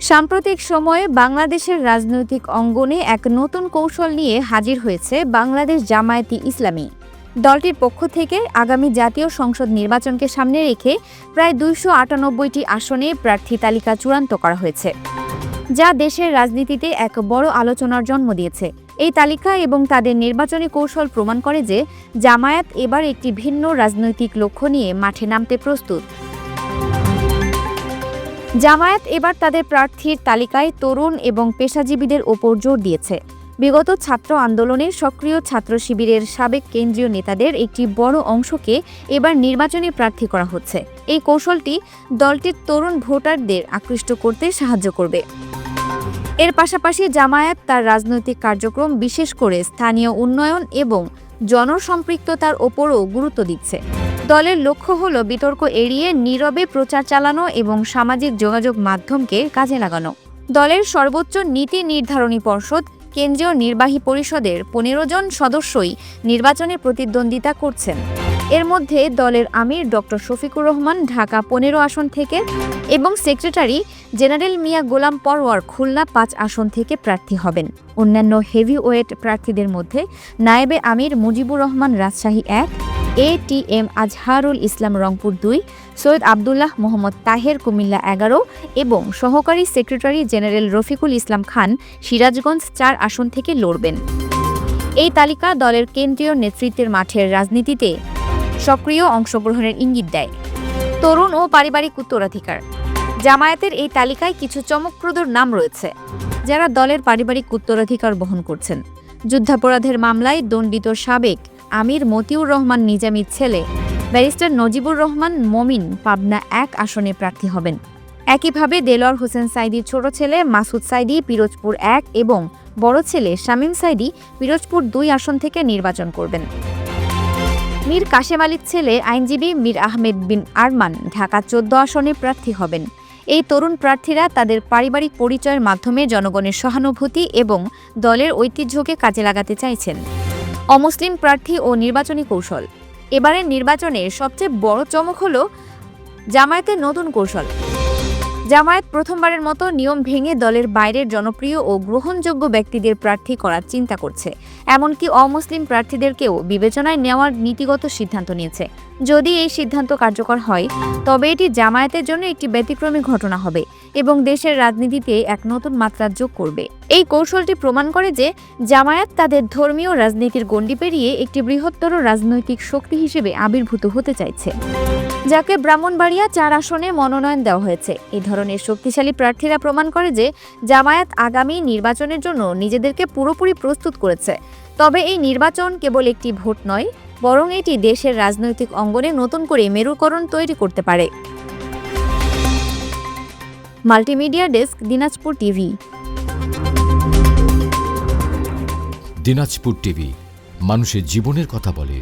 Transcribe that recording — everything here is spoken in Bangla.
সাম্প্রতিক সময়ে বাংলাদেশের রাজনৈতিক অঙ্গনে এক নতুন কৌশল নিয়ে হাজির হয়েছে বাংলাদেশ জামায়াতে ইসলামী। দলটির পক্ষ থেকে আগামী জাতীয় সংসদ নির্বাচনকে সামনে রেখে প্রায় 298টি আসনে প্রার্থী তালিকা চূড়ান্ত করা হয়েছে, যা দেশের রাজনীতিতে এক বড় আলোচনার জন্ম দিয়েছে। এই তালিকা এবং তাদের নির্বাচনী কৌশল প্রমাণ করে যে জামায়াত এবার একটি ভিন্ন রাজনৈতিক লক্ষ্য নিয়ে মাঠে নামতে প্রস্তুত। জামায়াত এবার তাদের প্রার্থীর তালিকায় তরুণ এবং পেশাজীবীদের ওপর জোর দিয়েছে। বিগত ছাত্র আন্দোলনের সক্রিয় ছাত্র শিবিরের সাবেক কেন্দ্রীয় নেতাদের একটি বড় অংশকে এবার নির্বাচনী প্রার্থী করা হচ্ছে। এই কৌশলটি দলটির তরুণ ভোটারদের আকৃষ্ট করতে সাহায্য করবে। এর পাশাপাশি জামায়াত তার রাজনৈতিক কার্যক্রম, বিশেষ করে স্থানীয় উন্নয়ন এবং জনসম্পৃক্ততার ওপরও গুরুত্ব দিচ্ছে। দলের লক্ষ্য হল বিতর্ক এড়িয়ে নীরবে প্রচার চালানো এবং সামাজিক যোগাযোগ মাধ্যমকে কাজে লাগানো। দলের সর্বোচ্চ নীতি নির্ধারণী পর্ষদ, কেন্দ্রীয় নির্বাহী পরিষদের 15 জন সদস্যই নির্বাচনে প্রতিদ্বন্দ্বিতা করছেন। এর মধ্যে দলের আমির ডক্টর শফিকুর রহমান ঢাকা 15 আসন থেকে এবং সেক্রেটারি জেনারেল মিয়া গোলাম পরওয়ার খুলনা 5 আসন থেকে প্রার্থী হবেন। অন্যান্য হেভিওয়েট প্রার্থীদের মধ্যে নায়েবে আমির মুজিবুর রহমান রাজশাহী 1, ATM আজহারুল ইসলাম রংপুর 2, সৈয়দ আবদুল্লাহ মোহাম্মদ তাহের কুমিল্লা 11 এবং সহকারী সেক্রেটারি জেনারেল রফিকুল ইসলাম খান সিরাজগঞ্জ 4 আসন থেকে লড়বেন। এই তালিকা দলের কেন্দ্রীয় নেতৃত্বের মাঠের রাজনীতিতে সক্রিয় অংশগ্রহণের ইঙ্গিত দেয়। তরুণ ও পারিবারিক উত্তরাধিকার। জামায়াতের এই তালিকায় কিছু চমকপ্রদ নাম রয়েছে, যারা দলের পারিবারিক উত্তরাধিকার বহন করছেন। যুদ্ধাপরাধের মামলায় দণ্ডিত সাবেক আমির মতিউর রহমান নিজামীর ছেলে ব্যারিস্টার নজিবুর রহমান মমিন পাবনা 1 আসনে প্রার্থী হবেন। একইভাবে দেলোয়ার হোসেন সাইদির ছোট ছেলে মাসুদ সাইদি পিরোজপুর 1 এবং বড় ছেলে শামীম সাইদি পিরোজপুর 2 আসন থেকে নির্বাচন করবেন। মীর কাশেম আলীর ছেলে আইনজীবী মীর আহমেদ বিন আরমান ঢাকা 14 আসনে প্রার্থী হবেন। এই তরুণ প্রার্থীরা তাদের পারিবারিক পরিচয়ের মাধ্যমে জনগণের সহানুভূতি এবং দলের ঐতিহ্যকে কাজে লাগাতে চাইছেন। অমুসলিম প্রার্থী ও নির্বাচনী কৌশল। এবারের নির্বাচনের সবচেয়ে বড় চমক হল জামায়াতের নতুন কৌশল। জামায়াত প্রথমবারের মতো নিয়ম ভেঙে দলের বাইরের জনপ্রিয় ও গ্রহণযোগ্য ব্যক্তিদের প্রার্থী করার চিন্তা করছে। এমনকি অমুসলিম প্রার্থীদেরকেও বিবেচনায় নেওয়ার নীতিগত সিদ্ধান্ত নিয়েছে। যদি এই সিদ্ধান্ত কার্যকর হয়, তবে এটি জামায়াতের জন্য একটি ব্যতিক্রমী ঘটনা হবে এবং দেশের রাজনীতিতে এক নতুন মাত্রা যোগ করবে। এই কৌশলটি প্রমাণ করে যে জামায়াত তাদের ধর্মীয় রাজনীতির গণ্ডি পেরিয়ে একটি বৃহত্তর রাজনৈতিক শক্তি হিসেবে আবির্ভূত হতে চাইছে, যাকে ব্রাহ্মণবাড়িয়া 4 আসনে মনোনয়ন দেওয়া হয়েছে। এই ধরনের শক্তিশালী প্রার্থীরা প্রমাণ করে যে জামায়াত আগামী নির্বাচনের জন্য নিজেদেরকে পুরোপুরি প্রস্তুত করেছে। তবে এই নির্বাচন কেবল একটি ভোট নয়, বরং এটি দেশের রাজনৈতিক অঙ্গনে নতুন করে মেরুকরণ তৈরি করতে পারে। Multimedia desk, Dinajpur TV. Dinajpur TV মানুষের জীবনের কথা বলে।